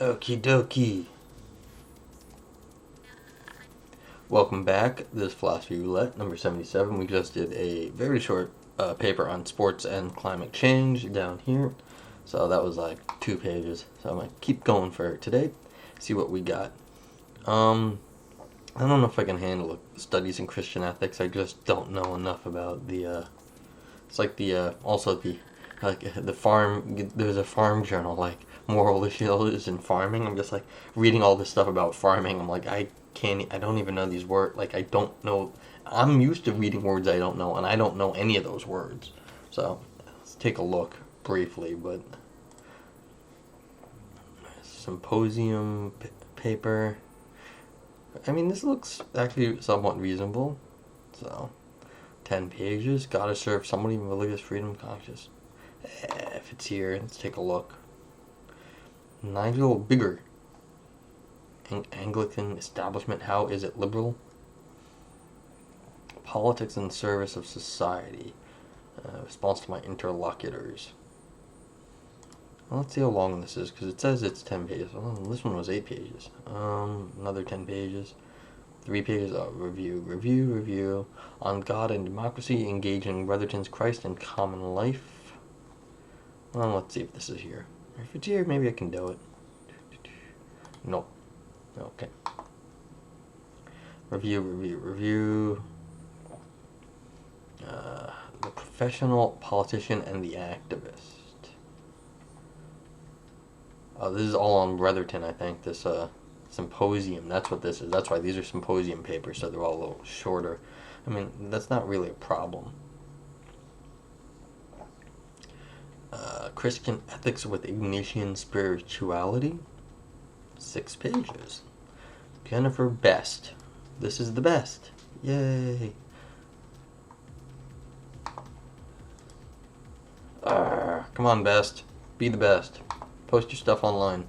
Okie dokie. Welcome back. This is Philosophy Roulette, number 77. We just did a very short paper on sports and climate change down here. So that was like 2 pages. So I'm going to keep going for today, see what we got. I don't know if I can handle studies in Christian ethics. I just don't know enough about the, it's like the, also the, like the farm, there's a farm journal, like moral issues in farming. I'm just like reading all this stuff about farming. I'm like, I don't even know these words. Like, I don't know. I'm used to reading words I don't know, and I don't know any of those words. So, let's take a look briefly, but symposium paper. I mean, this looks actually somewhat reasonable. So, 10 pages. Gotta serve somebody in religious freedom conscious. If it's here, let's take a look. Nine's a little bigger. Anglican establishment, how is it liberal? Politics in service of society. Response to my interlocutors. Well, let's see how long this is, because it says it's 10 pages. Oh, this one was 8 pages. Another 10 pages. 3 pages of review. On God and democracy, engaging Brotherton's Christ and common life. Well, let's see if this is here. If it's here, maybe I can do it. Nope. Okay. Review. The professional politician and the activist. This is all on Brotherton, I think. This symposium. That's what this is. That's why these are symposium papers, so they're all a little shorter. I mean, that's not really a problem. Christian ethics with Ignatian spirituality. 6 pages. Jennifer Best. This is the best. Yay. Come on, Best. Be the best. Post your stuff online.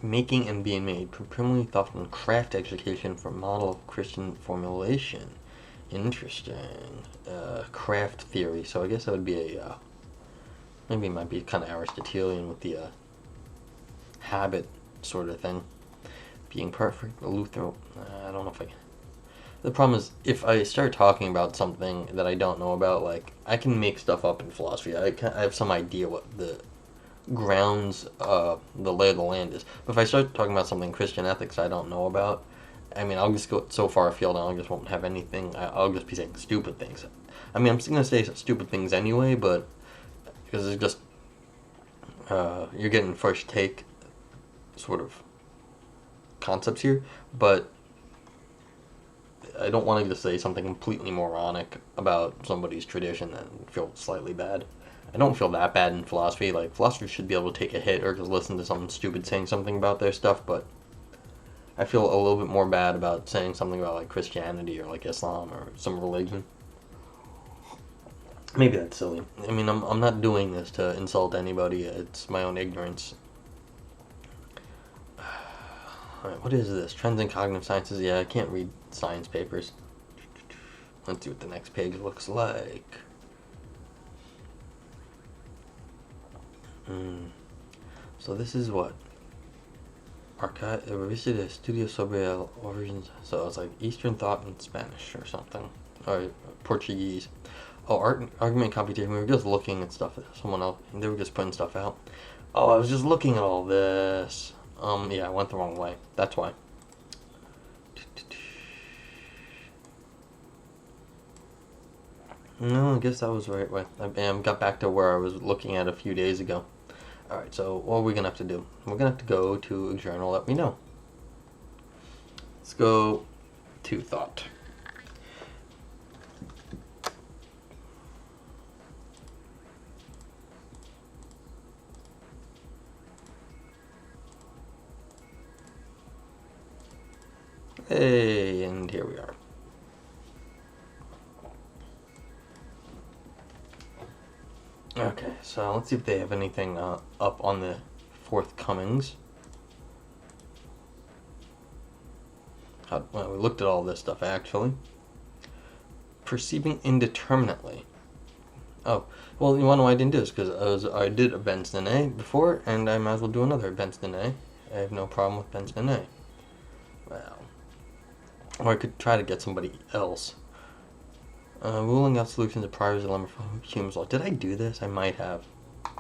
Making and being made. Primarily thoughtful and craft education for model of Christian formulation. Interesting. Craft theory. So I guess that would be a maybe it might be kind of Aristotelian with the habit sort of thing. Being perfect, Luther. I don't know if I can. The problem is, if I start talking about something that I don't know about, like, I can make stuff up in philosophy. I have some idea what the grounds, the lay of the land is. But if I start talking about something Christian ethics I don't know about, I mean, I'll just go so far afield and I just won't have anything. I'll just be saying stupid things. I mean, I'm still going to say stupid things anyway, but because it's just, you're getting first take sort of concepts here, but I don't want to just say something completely moronic about somebody's tradition and feel slightly bad. I don't feel that bad in philosophy. Like, philosophers should be able to take a hit or just listen to someone stupid saying something about their stuff, but I feel a little bit more bad about saying something about, like, Christianity or, like, Islam or some religion. Maybe that's silly. I mean, I'm not doing this to insult anybody. It's my own ignorance. Alright, what is this? Trends in Cognitive Sciences? Yeah, I can't read science papers. Let's see what the next page looks like. So this is what? Revista de Estudios sobre el Origins. So it's like Eastern Thought in Spanish or something. Or Portuguese. Oh, argument computation. We were just looking at stuff. Someone else. They were just putting stuff out. Oh, I was just looking at all this. Yeah, I went the wrong way. That's why. No, I guess that was the right way. I got back to where I was looking at a few days ago. Alright, so what are we going to have to do? We're going to have to go to a journal that we know. Let's go to Thought. Hey, and here we are. Okay, so let's see if they have anything up on the forthcomings. Well, we looked at all this stuff, actually. Perceiving indeterminately. Oh, well, you want to know why I didn't do this? Because I did a Benson A before, and I might as well do another Benson A. I have no problem with Benson A. Well, or I could try to get somebody else. Ruling out solutions to prior dilemma from Hume's law. Did I do this? I might have. I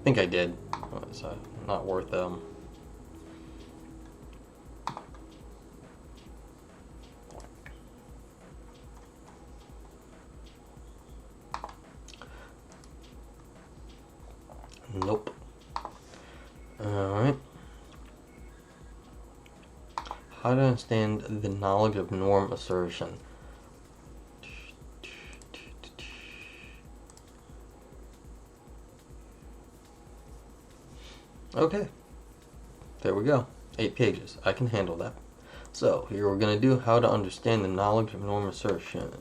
think I did. It's not worth them. Nope. Alright. How to understand the knowledge of norm assertion. Okay. There we go. 8 pages. I can handle that. So, here we're going to do how to understand the knowledge of norm assertion.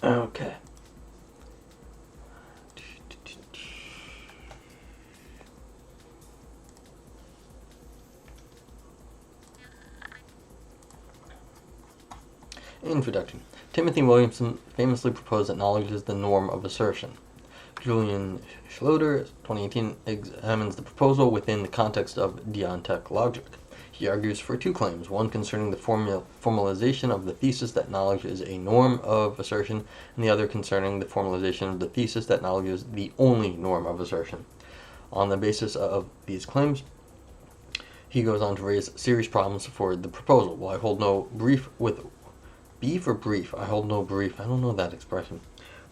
Okay. Introduction. Timothy Williamson famously proposed that knowledge is the norm of assertion. Julian Schlöder, 2018, examines the proposal within the context of deontic logic. He argues for 2 claims, one concerning the formalization of the thesis that knowledge is a norm of assertion, and the other concerning the formalization of the thesis that knowledge is the only norm of assertion. On the basis of these claims, he goes on to raise serious problems for the proposal. While I hold no brief with beef or brief? I hold no brief. I don't know that expression.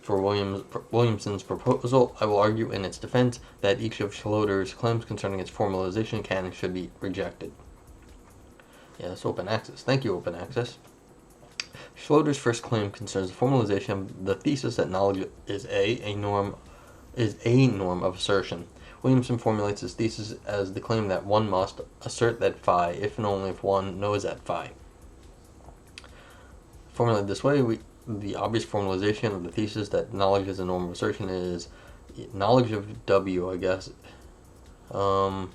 For Williamson's proposal, I will argue in its defense that each of Schlöder's claims concerning its formalization can and should be rejected. Yes, open access. Thank you, open access. Schlöder's first claim concerns the formalization of the thesis that knowledge is a norm of assertion. Williamson formulates his thesis as the claim that one must assert that phi if and only if one knows that phi. Formulated this way, the obvious formalization of the thesis that knowledge is a norm of assertion is knowledge of W, I guess. I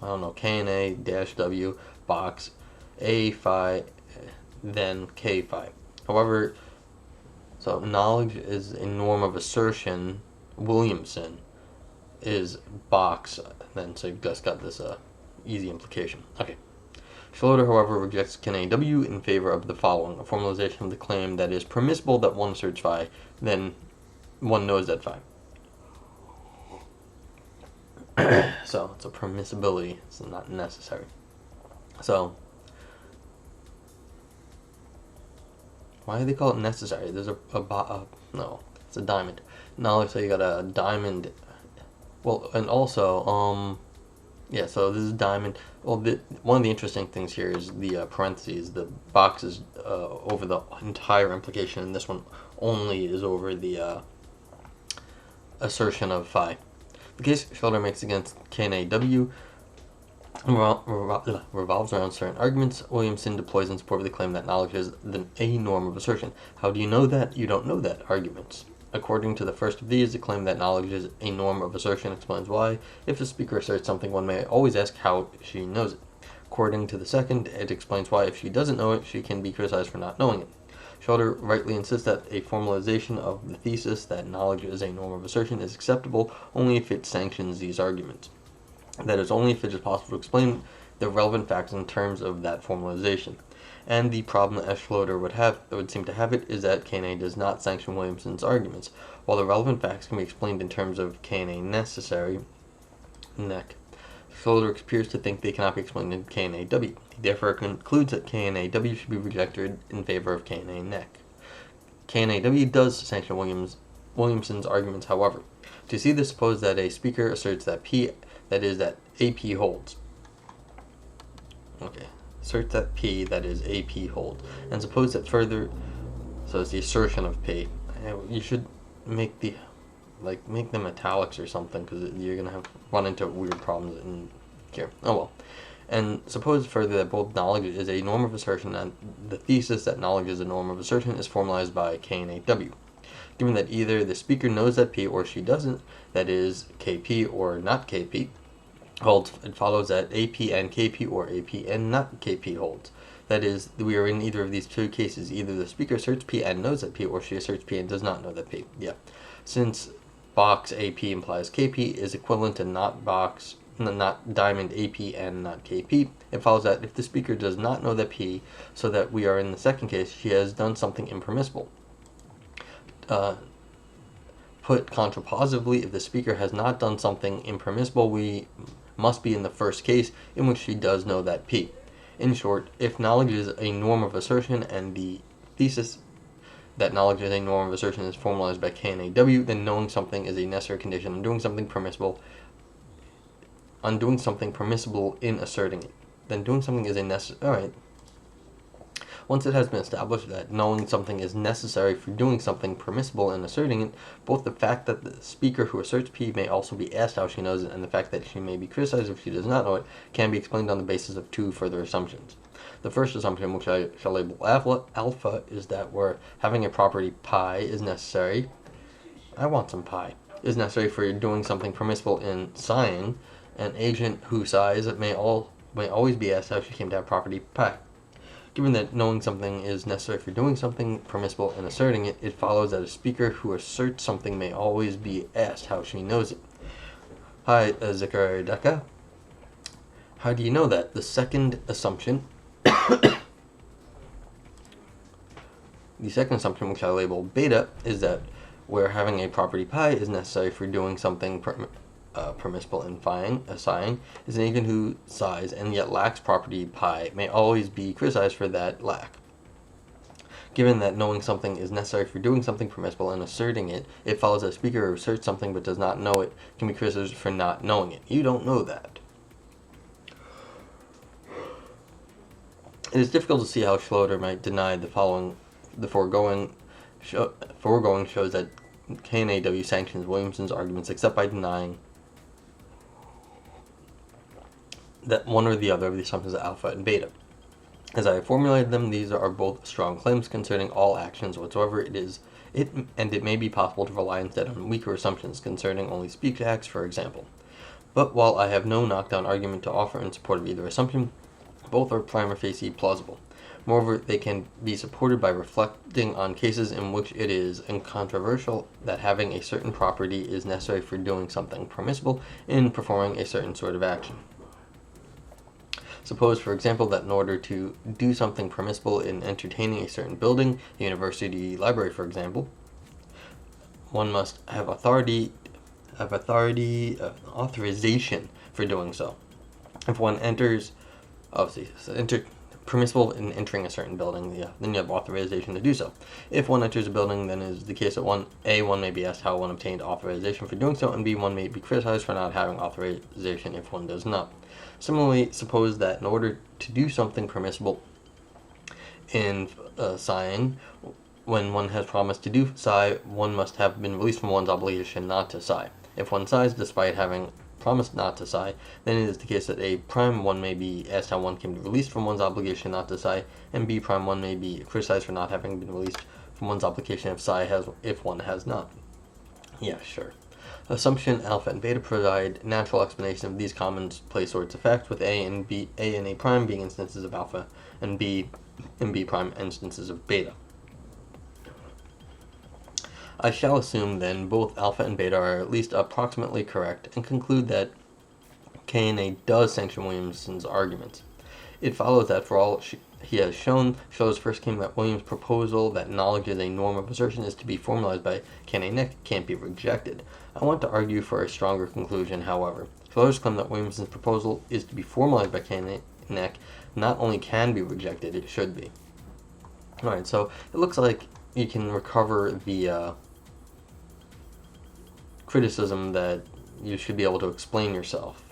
don't know, K and A dash W box A phi then K phi. However, so knowledge is a norm of assertion. Williamson is box then, so you just got this easy implication. Okay. Schlder, however, rejects K and W in favor of the following: a formalization of the claim that is permissible that one asserts phi, then one knows that phi. So it's a permissibility; it's not necessary. So why do they call it necessary? There's no, it's a diamond. Knowledge, so you got a diamond. Well, and also yeah, so this is diamond. Well, one of the interesting things here is the parentheses. The box is over the entire implication, and this one only is over the assertion of phi. The case Schlder makes against K and A W revolves around certain arguments Williamson deploys in support of the claim that knowledge is a norm of assertion. How do you know that? You don't know that arguments. According to the first of these, the claim that knowledge is a norm of assertion explains why, if the speaker asserts something, one may always ask how she knows it. According to the second, it explains why, if she doesn't know it, she can be criticized for not knowing it. Schlder rightly insists that a formalization of the thesis that knowledge is a norm of assertion is acceptable only if it sanctions these arguments. That is, only if it is possible to explain the relevant facts in terms of that formalization. And the problem that Schlder would seem to have it is that K and A does not sanction Williamson's arguments. While the relevant facts can be explained in terms of K and A necessary, Schlder appears to think they cannot be explained in K and A W. He therefore concludes that K and A W should be rejected in favor of K and A nec. K and A W does sanction Williamson's arguments, however. To see this, suppose that a speaker asserts that P, that is, that AP holds. Okay. Assert that P, that is AP holds, and suppose that further, so it's the assertion of P. You should make them italics or something, because you're gonna run into weird problems in here. Oh well. And suppose further that both knowledge is a norm of assertion and the thesis that knowledge is a norm of assertion is formalized by K and AW. Given that either the speaker knows that P or she doesn't, that is, KP or not KP, holds, it follows that AP and KP or AP and not KP holds. That is, we are in either of these two cases. Either the speaker asserts P and knows that P, or she asserts P and does not know that P. Yeah. Since box AP implies KP is equivalent to not diamond AP and not KP, it follows that if the speaker does not know that P, so that we are in the second case, she has done something impermissible. Put contrapositively, if the speaker has not done something impermissible, we must be in the first case, in which she does know that P. In short, if knowledge is a norm of assertion and the thesis that knowledge is a norm of assertion is formalized by K and AW, then knowing something is a necessary condition on doing something permissible in asserting it. Then doing something is a necessary... Alright. Once it has been established that knowing something is necessary for doing something permissible in asserting it, both the fact that the speaker who asserts P may also be asked how she knows it, and the fact that she may be criticized if she does not know it, can be explained on the basis of two further assumptions. The first assumption, which I shall label alpha, is that where having a property pi is necessary. I want some pi. Is necessary for doing something permissible in sighing. An agent who sighs may always be asked how she came to have property pi. Given that knowing something is necessary for doing something permissible in asserting it, it follows that a speaker who asserts something may always be asked how she knows it. Hi, Zakaridaka. How do you know that? The second assumption, which I label beta, is that where having a property pi is necessary for doing something permissible in sighing, is an agent who sighs and yet lacks property pi may always be criticized for that lack. Given that knowing something is necessary for doing something permissible and asserting it, it follows that a speaker who asserts something but does not know it can be criticized for not knowing it. You don't know that. It is difficult to see how Schlöder might deny the foregoing shows that K and AW sanctions Williamsons' arguments except by denying that one or the other of the assumptions of alpha and beta. As I have formulated them, these are both strong claims concerning all actions whatsoever. It may be possible to rely instead on weaker assumptions concerning only speech acts, for example. But while I have no knockdown argument to offer in support of either assumption, both are prima facie plausible. Moreover, they can be supported by reflecting on cases in which it is incontrovertible that having a certain property is necessary for doing something permissible in performing a certain sort of action. Suppose, for example, that in order to do something permissible in entertaining a certain building, a university library, for example, one must have authorization for doing so. If one enters, permissible in entering a certain building, then you have authorization to do so. If one enters a building, then is the case that one may be asked how one obtained authorization for doing so, and B, one may be criticized for not having authorization if one does not. Similarly, suppose that in order to do something permissible in sighing, when one has promised to do sigh, one must have been released from one's obligation not to sigh. If one sighs despite having promised not to sigh, then it is the case that A prime one may be asked how one can be released from one's obligation not to sigh, and B prime one may be criticized for not having been released from one's obligation if one has not. Yeah, sure. Assumption alpha and beta provide natural explanation of these commonplace sorts of facts, with A and A prime being instances of alpha, and B and B prime instances of beta. I shall assume then both alpha and beta are at least approximately correct, and conclude that K and A does sanction Williamson's arguments. It follows that for all he has shown, Schlder's first claim that Williams' proposal that knowledge is a norm of assertion is to be formalized by K and A can't be rejected. I want to argue for a stronger conclusion, however. Schlder's claim that Williamson's proposal is to be formalized by K and A not only can be rejected, it should be. Alright, so it looks like you can recover the criticism that you should be able to explain yourself.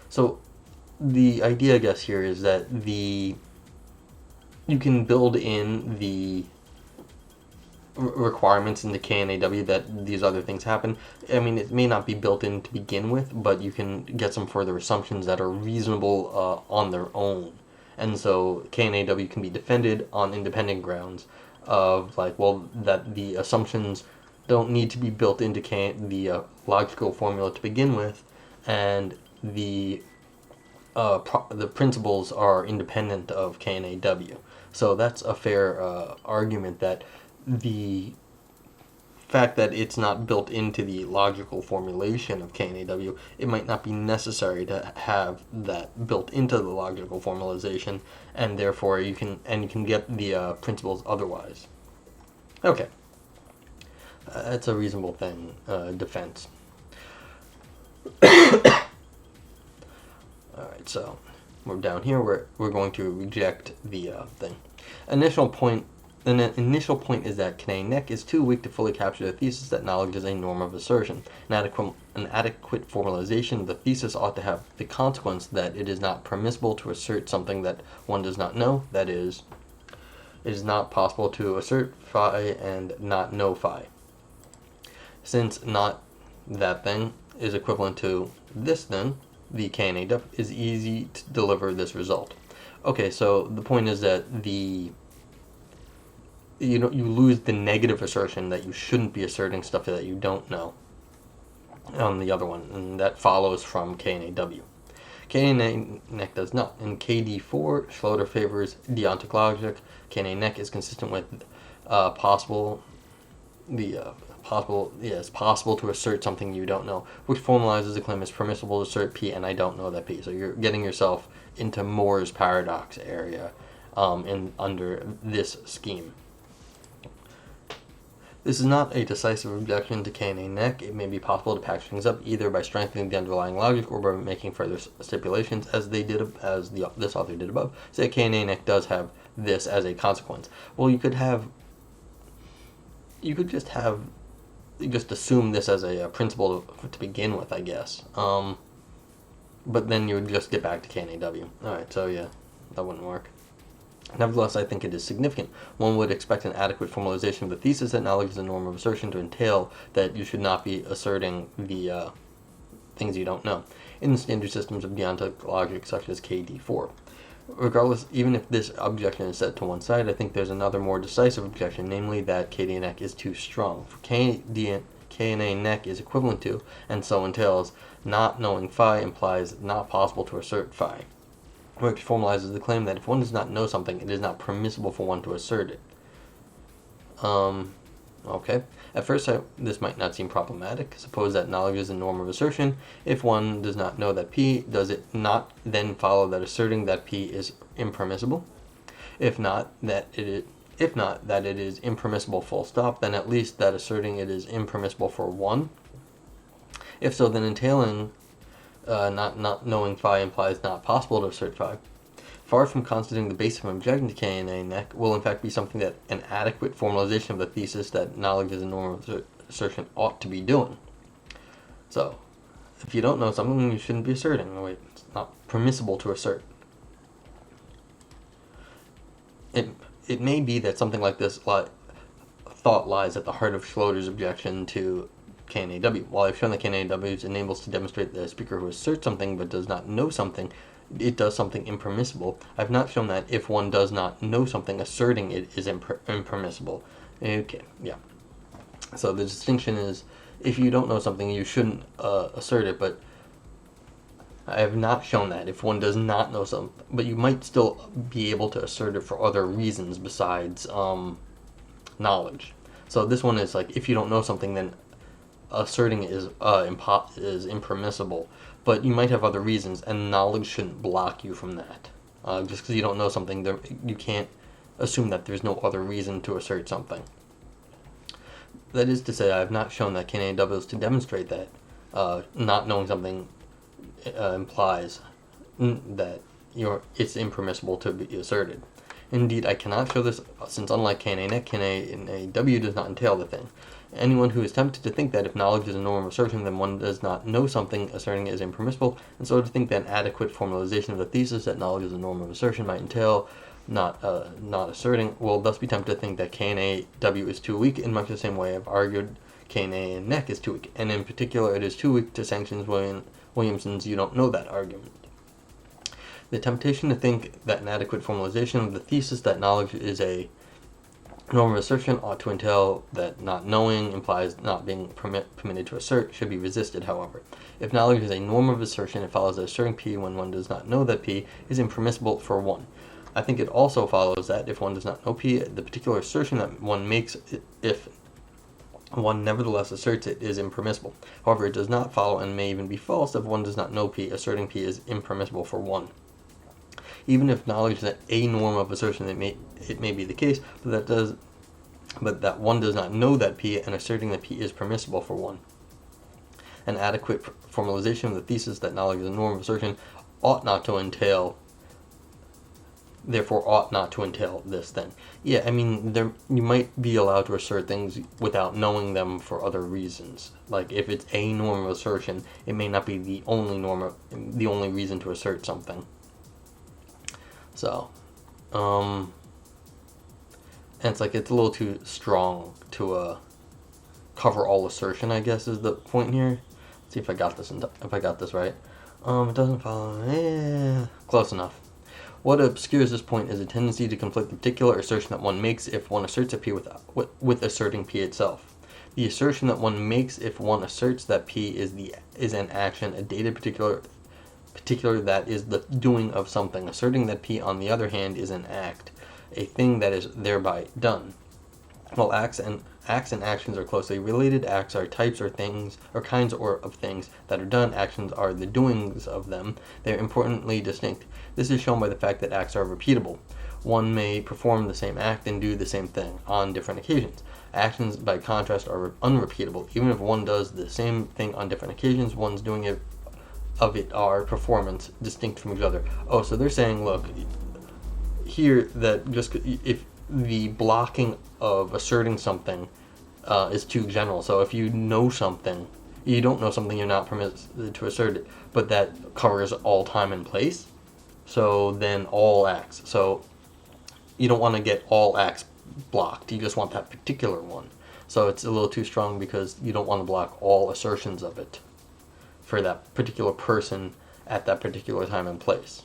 So the idea, I guess, here is that you can build in the requirements in the KNAW that these other things happen. I mean, it may not be built in to begin with, but you can get some further assumptions that are reasonable on their own. And so KNAW can be defended on independent grounds of, like, well, that the assumptions don't need to be built into the logical formula to begin with, and the principles are independent of KNAW. So that's a fair argument that the fact that it's not built into the logical formulation of KNAW, it might not be necessary to have that built into the logical formalization, and therefore you can get the principles otherwise. Okay, that's a reasonable defense. All right, so we're down here. We're going to reject the thing. The initial point is that KNAW is too weak to fully capture the thesis that knowledge is a norm of assertion. An adequate formalization of the thesis ought to have the consequence that it is not permissible to assert something that one does not know. That is, it is not possible to assert phi and not know phi. Since not that thing is equivalent to this thing, the KNAW is easy to deliver this result. Okay, so the point is that you lose the negative assertion that you shouldn't be asserting stuff that you don't know on the other one, and that follows from KNAW. KNAW does not. In KD4, Schlöder favors deontic logic. KNAW is consistent with it's possible to assert something you don't know, which formalizes the claim it's permissible to assert P and I don't know that P. So you're getting yourself into Moore's paradox area under this scheme. This is not a decisive objection to KNAW. It may be possible to patch things up either by strengthening the underlying logic or by making further stipulations, as this author did above. Say KNAW does have this as a consequence. Well, you could just assume this as a principle to begin with, I guess. But then you would just get back to KNAW. Alright, so yeah, that wouldn't work. Nevertheless, I think it is significant. One would expect an adequate formalization of the thesis that knowledge is a norm of assertion to entail that you should not be asserting the things you don't know in the standard systems of deontic logic such as KD4. Regardless, even if this objection is set to one side, I think there's another more decisive objection, namely that KNAW is too strong. For KNAW is equivalent to, and so entails, not knowing phi implies not possible to assert phi, which formalizes the claim that if one does not know something, it is not permissible for one to assert it. Okay. At first sight, this might not seem problematic. Suppose that knowledge is a norm of assertion. If one does not know that P, does it not then follow that asserting that P is impermissible? If not that it is impermissible full stop, then at least that asserting it is impermissible for one. If so, then entailing not knowing phi implies not possible to assert phi. Far from constituting the basis of an objection to KNAW will in fact be something that an adequate formalization of the thesis that knowledge is a norm of assertion ought to be doing. So, if you don't know something, you shouldn't be asserting. Wait, it's not permissible to assert. It may be that something like this thought lies at the heart of Schlöder's objection to KNAW. While I've shown that KNAW is enables to demonstrate that a speaker who asserts something but does not know something, it does something impermissible, I've not shown that if one does not know something, asserting it is impermissible. Okay, yeah. So the distinction is, if you don't know something, you shouldn't assert it, but I have not shown that if one does not know something, but you might still be able to assert it for other reasons besides knowledge. So this one is like, if you don't know something, then asserting it is impermissible, but you might have other reasons, and knowledge shouldn't block you from that. Just because you don't know something, you can't assume that there's no other reason to assert something. That is to say, I have not shown that KNAW is to demonstrate that not knowing something implies that it's impermissible to be asserted. Indeed, I cannot show this, since unlike KNAW does not entail the thing. Anyone who is tempted to think that if knowledge is a norm of assertion, then one does not know something, asserting it is impermissible, and so to think that an adequate formalization of the thesis that knowledge is a norm of assertion might entail not asserting, will thus be tempted to think that K&A-W is too weak, in much the same way I've argued K&A and neck is too weak, and in particular it is too weak to sanctions Williamsons you don't know that argument. The temptation to think that an adequate formalization of the thesis that knowledge is a norm of assertion ought to entail that not knowing implies not being permitted to assert should be resisted, however. If knowledge is a norm of assertion, it follows that asserting P when one does not know that P is impermissible for one. I think it also follows that if one does not know P, the particular assertion that one makes, if one nevertheless asserts it, is impermissible. However, it does not follow and may even be false if one does not know P, asserting P is impermissible for one. Even if knowledge is a norm of assertion, it may be the case, but that one does not know that P, and asserting that P is permissible for one. An adequate formalization of the thesis that knowledge is a norm of assertion ought not to entail this then. Yeah, I mean, you might be allowed to assert things without knowing them for other reasons. Like, if it's a norm of assertion, it may not be the only reason to assert something. So, and it's like, it's a little too strong to cover all assertion, I guess, is the point here. Let's see if I got this right. It doesn't follow. Close enough. What obscures this point is a tendency to conflict the particular assertion that one makes if one asserts a P with asserting P itself. The assertion that one makes if one asserts that P is an action, a data particular that is the doing of something. Asserting that P, on the other hand, is an act, a thing that is thereby done. While acts and actions are closely related, acts are types or things or kinds of things that are done. Actions are the doings of them. They are importantly distinct. This is shown by the fact that acts are repeatable. One may perform the same act and do the same thing on different occasions. Actions, by contrast, are unrepeatable. Even if one does the same thing on different occasions, one's doing it are performance distinct from each other. Oh, so they're saying, look, here that just if the blocking of asserting something is too general. So if you know something, you don't know something, you're not permitted to assert it, but that covers all time and place. So then all acts. So you don't want to get all acts blocked. You just want that particular one. So it's a little too strong because you don't want to block all assertions of it for that particular person at that particular time and place.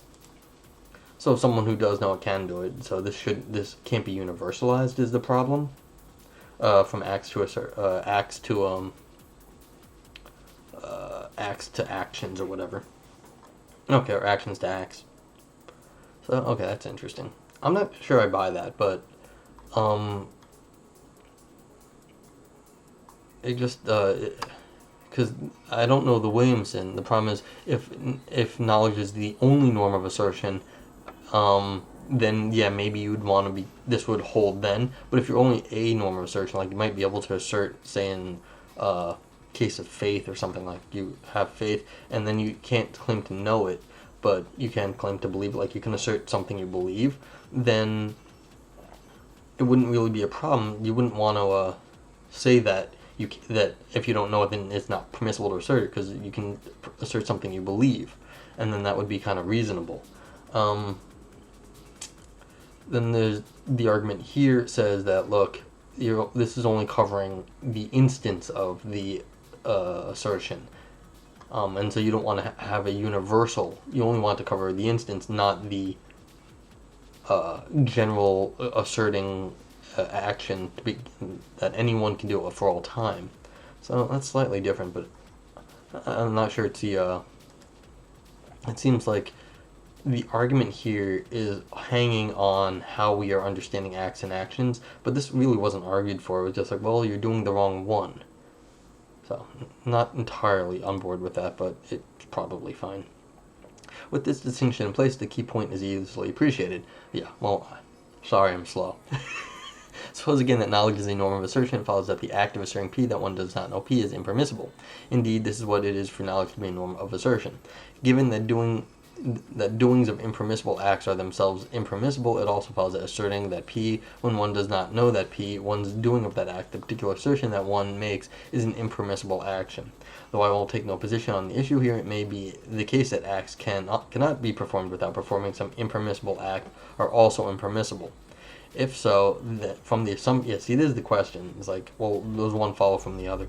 So someone who does know it can do it. So this can't be universalized is the problem. From acts to actions or whatever. Okay, or actions to acts. So okay, that's interesting. I'm not sure I buy that, but it just because I don't know the Williamson. The problem is if knowledge is the only norm of assertion, then yeah, maybe you'd want to be. This would hold then. But if you're only a norm of assertion, like you might be able to assert, say in case of faith or something, like you have faith, and then you can't claim to know it, but you can claim to believe it. Like you can assert something you believe, then it wouldn't really be a problem. You wouldn't want to say that that if you don't know it, then it's not permissible to assert it because you can assert something you believe, and then that would be kind of reasonable. Then there's the argument here says that look, this is only covering the instance of the assertion, and so you don't want to have a universal. You only want to cover the instance, not the general asserting action that anyone can do it for all time. So that's slightly different, but I'm not sure it's the. It seems like the argument here is hanging on how we are understanding acts and actions, but this really wasn't argued for. It was just like, well, you're doing the wrong one. So, not entirely on board with that, but it's probably fine. With this distinction in place, the key point is easily appreciated. Yeah, well, sorry I'm slow. Suppose again that knowledge is a norm of assertion. It follows that the act of asserting P that one does not know P is impermissible. Indeed, this is what it is for knowledge to be a norm of assertion. Given that doing that doings of impermissible acts are themselves impermissible, it also follows that asserting that P, when one does not know that P, one's doing of that act, the particular assertion that one makes, is an impermissible action. Though I will take no position on the issue here, it may be the case that acts cannot be performed without performing some impermissible act are also impermissible. If so, that from the assumption, see, this is the question. It's like, well, does one follow from the other?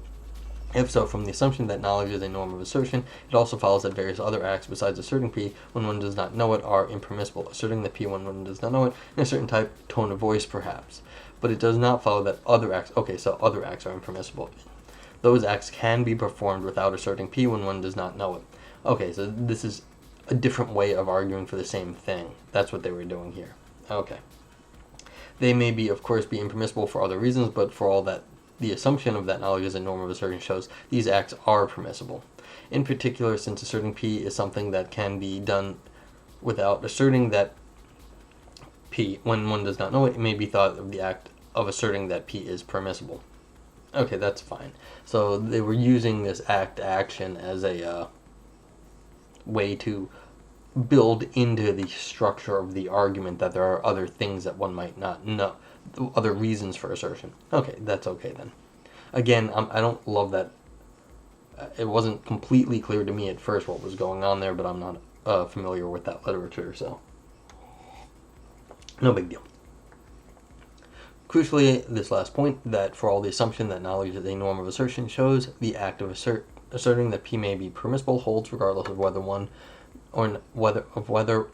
If so, from the assumption that knowledge is a norm of assertion, it also follows that various other acts besides asserting P when one does not know it are impermissible, asserting the P when one does not know it in a certain tone of voice perhaps. But it does not follow that other acts, so other acts are impermissible. Those acts can be performed without asserting P when one does not know it. Okay, so this is a different way of arguing for the same thing. That's what they were doing here. Okay. They may be, of course, be impermissible for other reasons, but for all that the assumption of that knowledge as a norm of assertion shows, these acts are permissible. In particular, since asserting P is something that can be done without asserting that P, when one does not know it, it may be thought of the act of asserting that P is permissible. Okay, that's fine. So they were using this act-action as a way to build into the structure of the argument that there are other things that one might not know, other reasons for assertion. Okay, that's okay then. Again, I don't love that. It wasn't completely clear to me at first what was going on there, but I'm not familiar with that literature, so no big deal. Crucially, this last point, that for all the assumption that knowledge is a norm of assertion shows, the act of asserting that P may be permissible holds regardless of whether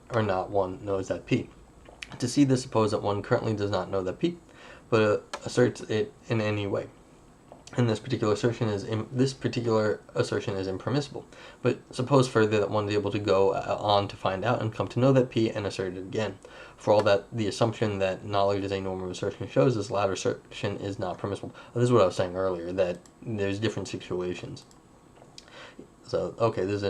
or not one knows that P. To see this, suppose that one currently does not know that P, but asserts it in any way. And this particular assertion is impermissible. But suppose further that one is able to go on to find out and come to know that P and assert it again. For all that the assumption that knowledge is a norm of assertion shows, this latter assertion is not permissible. This is what I was saying earlier, that there's different situations. So, okay, this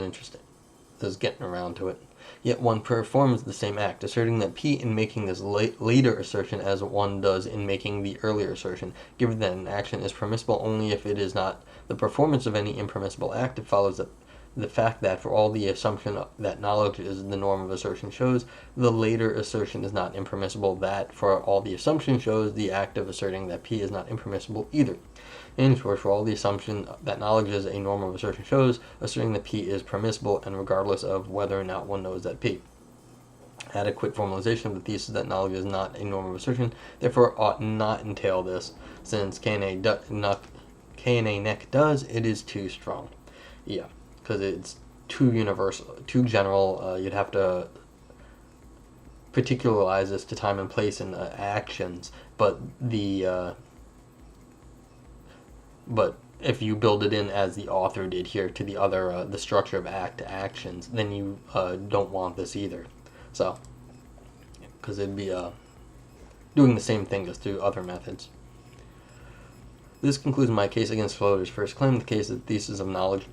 is getting around to it. Yet one performs the same act, asserting that P in making this later assertion as one does in making the earlier assertion. Given that an action is permissible only if it is not the performance of any impermissible act, it follows that the fact that for all the assumption that knowledge is the norm of assertion shows, the later assertion is not impermissible, that for all the assumption shows, the act of asserting that P is not impermissible either. In short, for all the assumption that knowledge is a norm of assertion shows, asserting that P is permissible, and regardless of whether or not one knows that P. Adequate formalization of the thesis that knowledge is not a norm of assertion, therefore ought not entail this, since K&A nec does, it is too strong. Yeah, because it's too universal, too general. You'd have to particularize this to time and place and actions, but if you build it in as the author did here to the other, the structure of act to actions, then you don't want this either. So, because it'd be doing the same thing just through other methods. This concludes my case against Schlöder's first claim. The case that the thesis of knowledge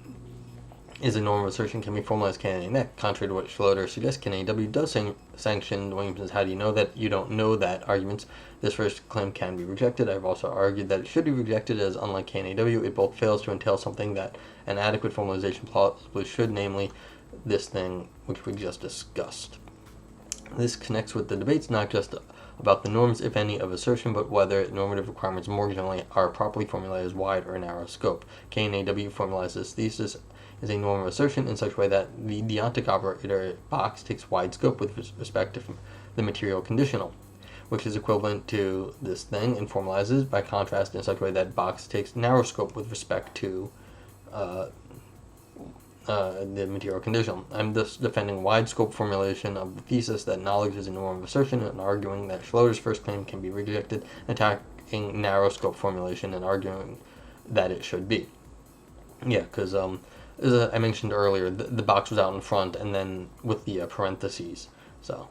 is a norm of assertion can be formalized K&A nec. Contrary to what Schlöder suggests, K&AW does sanction Williamsons' how do you know that you don't know that arguments. This first claim can be rejected. I've also argued that it should be rejected, as unlike K&AW, it both fails to entail something that an adequate formalization plausibly should, namely this thing which we just discussed. This connects with the debates not just about the norms, if any, of assertion, but whether normative requirements more generally are properly formulated as wide or narrow scope. K&AW formalizes this thesis is a norm of assertion in such a way that the deontic operator box takes wide scope with respect to the material conditional, which is equivalent to this thing, and formalizes by contrast in such a way that box takes narrow scope with respect to the material conditional. I'm thus defending wide scope formulation of the thesis that knowledge is a norm of assertion, and arguing that Schlöder's first claim can be rejected, attacking narrow scope formulation and arguing that it should be. Yeah, because as I mentioned earlier, the box was out in front, and then with the parentheses. So,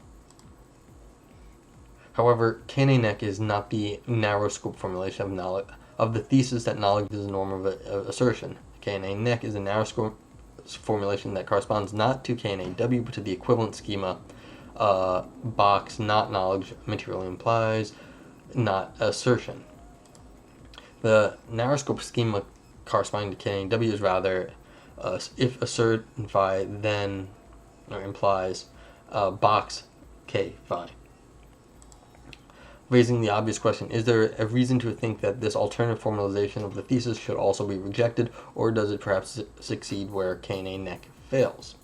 however, K&A nec is not the narrow scope formulation of knowledge of the thesis that knowledge is a norm of assertion. K&A nec is a narrow scope formulation that corresponds not to K&AW but to the equivalent schema. Box, not knowledge, materially implies, not assertion. The narrow scope schema corresponding to K&AW is rather if assert, then or implies box K phi. Raising the obvious question, is there a reason to think that this alternative formalization of the thesis should also be rejected, or does it perhaps succeed where K and A nec fails?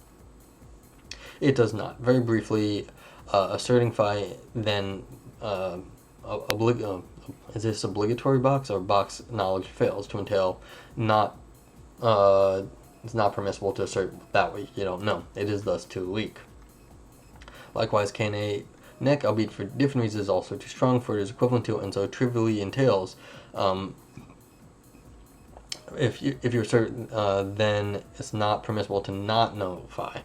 It does not. Very briefly, asserting phi then is this obligatory box or box knowledge fails to entail not it's not permissible to assert that way. You don't know. It is thus too weak. Likewise, K and A nec, albeit for different reasons, is also too strong for it is equivalent to, and so trivially entails. If you assert, then it's not permissible to not know phi,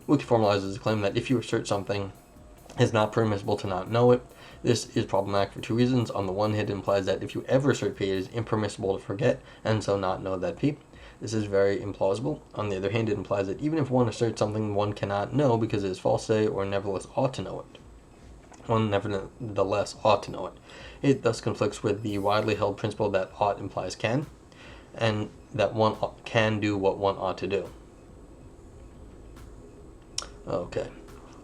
which formalizes the claim that if you assert something, it's not permissible to not know it. This is problematic for two reasons. On the one hand, it implies that if you ever assert P, it is impermissible to forget, and so not know that P. This is very implausible. On the other hand, it implies that even if one asserts something one cannot know because it is false, say, or nevertheless ought to know it, one nevertheless ought to know it. It thus conflicts with the widely held principle that ought implies can, and that one can do what one ought to do. Okay.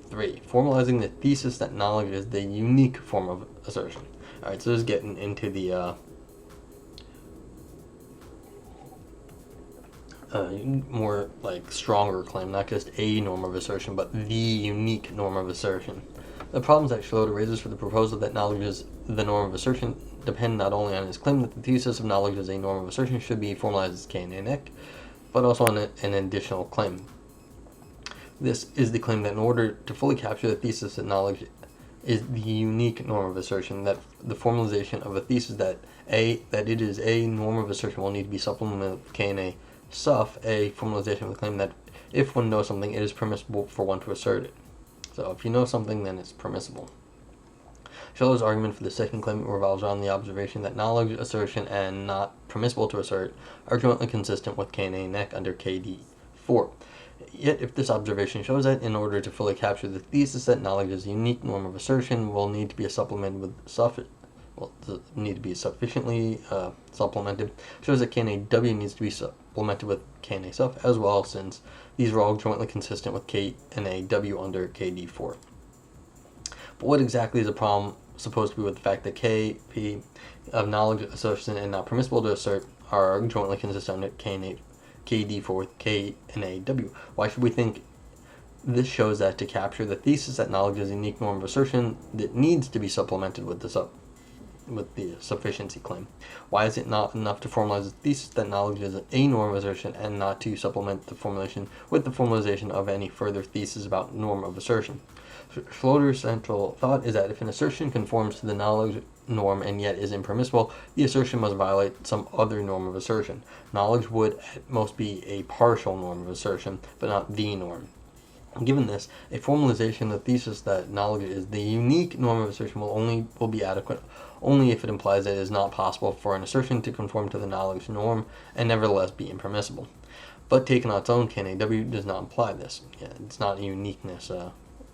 3. Formalizing the thesis that knowledge is the unique form of assertion. Alright, so this is getting into the more like stronger claim, not just a norm of assertion, but the unique norm of assertion. The problems that Schlöder raises for the proposal that knowledge is the norm of assertion depend not only on his claim that the thesis of knowledge as a norm of assertion should be formalized as K and A nec, but also on an additional claim. This is the claim that in order to fully capture the thesis that knowledge is the unique norm of assertion, that the formalization of a thesis that it is a norm of assertion will need to be supplemented with K and A suff, a formalization of the claim that if one knows something, it is permissible for one to assert it. So if you know something, then it's permissible. Schlder's argument for the second claim revolves around the observation that knowledge, assertion, and not permissible to assert are jointly consistent with K and A nec under KD4. Yet, if this observation shows that, in order to fully capture the thesis that knowledge is a unique norm of assertion, will need to be supplemented with sufficiently supplemented, shows that K and A W needs to be supplemented with K and A suff as well, since these are all jointly consistent with K and A W under KD4. But what exactly is the problem supposed to be with the fact that K, P of knowledge, assertion, and not permissible to assert are jointly consistent under K and A KD4 with K and A W? Why should we think this shows that to capture the thesis that knowledge is a unique norm of assertion, that needs to be supplemented with the sufficiency claim? Why is it not enough to formalize the thesis that knowledge is a norm of assertion and not to supplement the formulation with the formalization of any further thesis about norm of assertion? Schlöder's central thought is that if an assertion conforms to the knowledge norm and yet is impermissible, the assertion must violate some other norm of assertion. Knowledge would at most be a partial norm of assertion, but not the norm. Given this, a formalization of the thesis that knowledge is the unique norm of assertion will be adequate only if it implies that it is not possible for an assertion to conform to the knowledge norm and nevertheless be impermissible. But taken on its own, K and A W does not imply this. It's not a uniqueness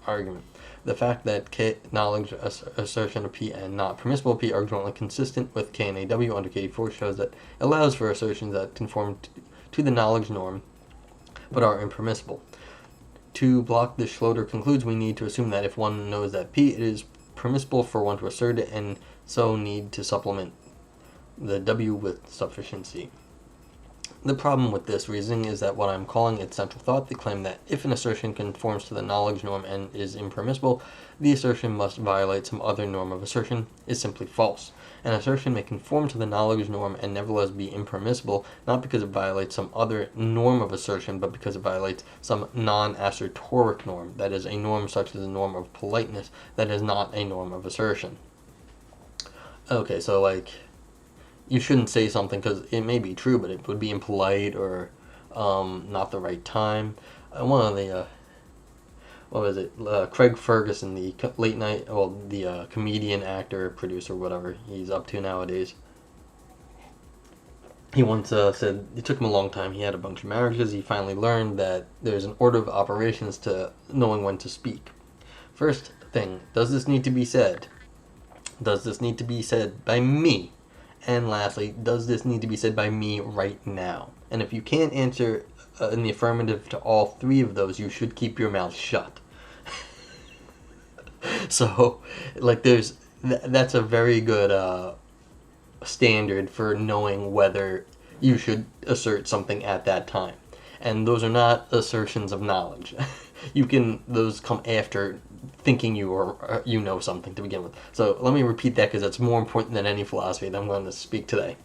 argument. The fact that knowledge, assertion of P, and not permissible P are jointly consistent with K and A W under KD4 shows that it allows for assertions that conform to the knowledge norm but are impermissible. To block this, Schlöder concludes we need to assume that if one knows that P, it is permissible for one to assert it, and so need to supplement the W with sufficiency. The problem with this reasoning is that what I'm calling its central thought, the claim that if an assertion conforms to the knowledge norm and is impermissible, the assertion must violate some other norm of assertion, is simply false. An assertion may conform to the knowledge norm and nevertheless be impermissible, not because it violates some other norm of assertion, but because it violates some non-assertoric norm, that is, a norm such as a norm of politeness that is not a norm of assertion. Okay, so you shouldn't say something because it may be true, but it would be impolite or not the right time. One of the Craig Ferguson, the late night, the comedian, actor, producer, whatever he's up to nowadays. He once said it took him a long time. He had a bunch of marriages. He finally learned that there's an order of operations to knowing when to speak. First thing, does this need to be said? Does this need to be said by me? And lastly, does this need to be said by me right now? And if you can't answer in the affirmative to all three of those, you should keep your mouth shut. So, like, that's a very good standard for knowing whether you should assert something at that time. And those are not assertions of knowledge. Those come after thinking you know something to begin with. So let me repeat that because it's more important than any philosophy that I'm going to speak today.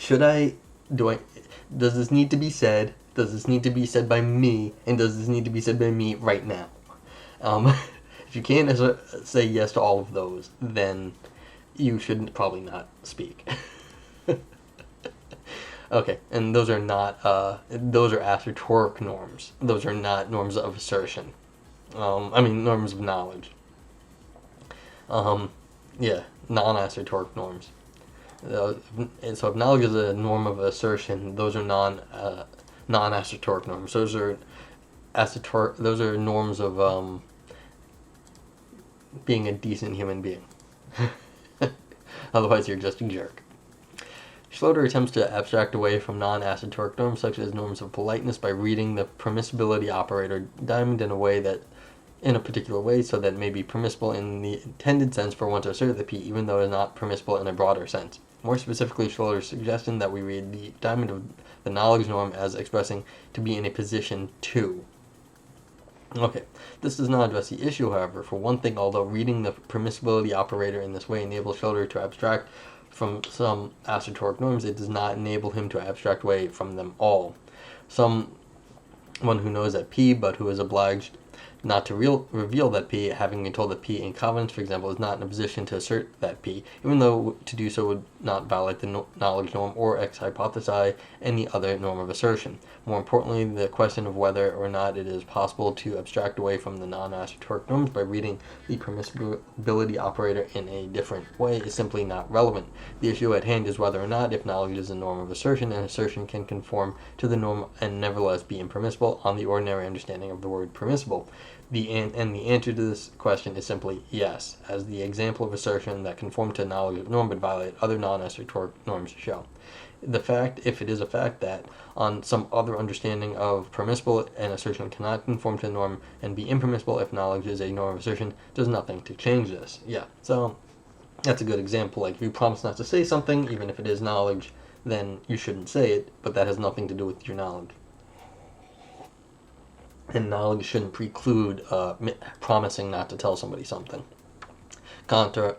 Does this need to be said? Does this need to be said by me? And does this need to be said by me right now? If you can't say yes to all of those, then you should probably not speak. Okay, and those are not, those are assertoric norms. Those are not norms of assertion. Norms of knowledge. Yeah, non-assertoric norms. And so if knowledge is a norm of assertion, those are non-assertoric norms. Those are norms of being a decent human being. Otherwise, you're just a jerk. Schlöder attempts to abstract away from non-assertoric norms such as norms of politeness by reading the permissibility operator diamond in a particular way so that it may be permissible in the intended sense for one to assert the P, even though it is not permissible in a broader sense. More specifically, Schlöder's suggestion that we read the diamond of the knowledge norm as expressing to be in a position to. Okay, this does not address the issue, however. For one thing, although reading the permissibility operator in this way enables Schlöder to abstract from some assertoric norms, it does not enable him to abstract away from them all. Someone who knows that P, but who is obliged not to reveal that P, having been told that P in confidence, for example, is not in a position to assert that P, even though to do so would not violate the knowledge norm or hypothesize any other norm of assertion. More importantly, the question of whether or not it is possible to abstract away from the non-assertoric norms by reading the permissibility operator in a different way is simply not relevant. The issue at hand is whether or not, if knowledge is a norm of assertion, an assertion can conform to the norm and nevertheless be impermissible on the ordinary understanding of the word permissible. The answer to this question is simply yes, as the example of assertion that conform to knowledge of norm but violate other non-assertoric norms show. If it is a fact that on some other understanding of permissible, an assertion cannot conform to the norm and be impermissible if knowledge is a norm of assertion, does nothing to change this. Yeah, so that's a good example. Like, if you promise not to say something, even if it is knowledge, then you shouldn't say it, but that has nothing to do with your knowledge. And knowledge shouldn't preclude promising not to tell somebody something. Contra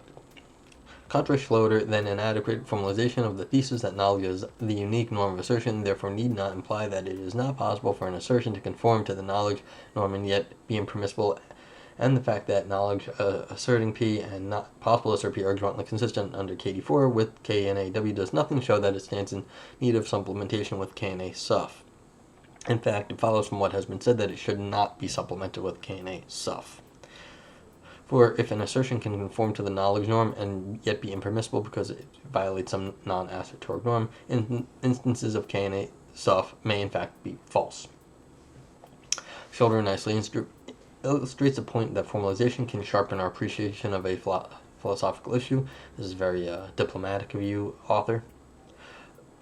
Schlöder, then inadequate formalization of the thesis that knowledge is the unique norm of assertion, therefore need not imply that it is not possible for an assertion to conform to the knowledge norm and yet be impermissible, and the fact that knowledge asserting P and not possible to assert P are jointly consistent under KD4 with K and AW does nothing show that it stands in need of supplementation with K and A suff. In fact, it follows from what has been said that it should not be supplemented with K and A suff. For if an assertion can conform to the knowledge norm and yet be impermissible because it violates some non-assertoric norm, instances of K and A suff may in fact be false. Schlder nicely illustrates the point that formalization can sharpen our appreciation of a philosophical issue. This is very diplomatic of you, author.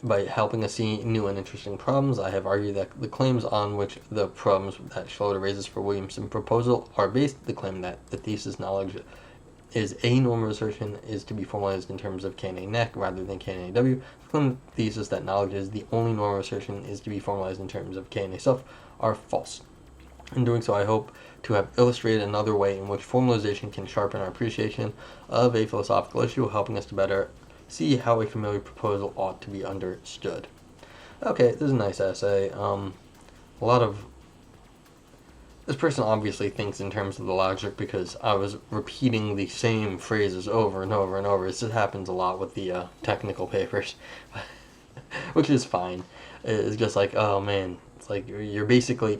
By helping us see new and interesting problems, I have argued that the claims on which the problems that Schlöder raises for Williamson's proposal are based. The claim that the thesis knowledge is a norm of assertion is to be formalized in terms of K and A nec rather than K and AW. The claim thesis that knowledge is the only norm of assertion is to be formalized in terms of K and A suff are false. In doing so, I hope to have illustrated another way in which formalization can sharpen our appreciation of a philosophical issue, helping us to better see how a familiar proposal ought to be understood. Okay, this is a nice essay. This person obviously thinks in terms of the logic because I was repeating the same phrases over and over and over. This happens a lot with the technical papers, which is fine. It's just like, oh man, it's like you're basically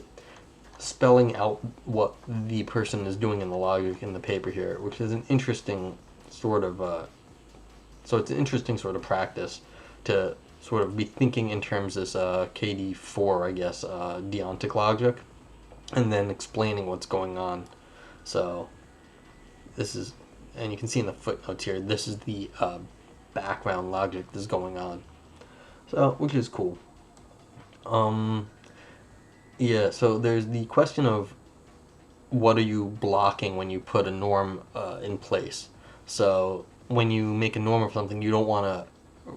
spelling out what the person is doing in the logic in the paper here, which is an interesting sort of so it's an interesting sort of practice to sort of be thinking in terms of this KD4, I guess, deontic logic, and then explaining what's going on. So this is, and you can see in the footnotes here, this is the background logic that's going on. So, which is cool. Yeah, so there's the question of what are you blocking when you put a norm in place. So when you make a norm of something, you don't want to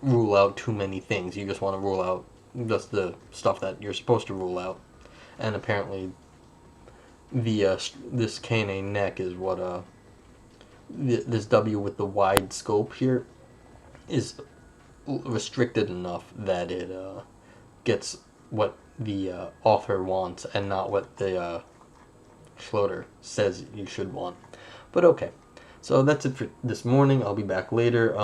rule out too many things. You just want to rule out just the stuff that you're supposed to rule out. And apparently, the this KNA neck is what this W with the wide scope here is restricted enough that it gets what the author wants and not what the Schlöder says you should want. But okay. So that's it for this morning. I'll be back later.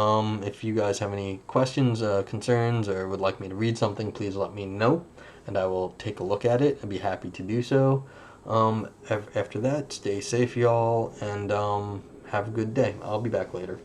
If you guys have any questions, concerns, or would like me to read something, please let me know, and I will take a look at it. I'd be happy to do so. After that, stay safe, y'all, and have a good day. I'll be back later.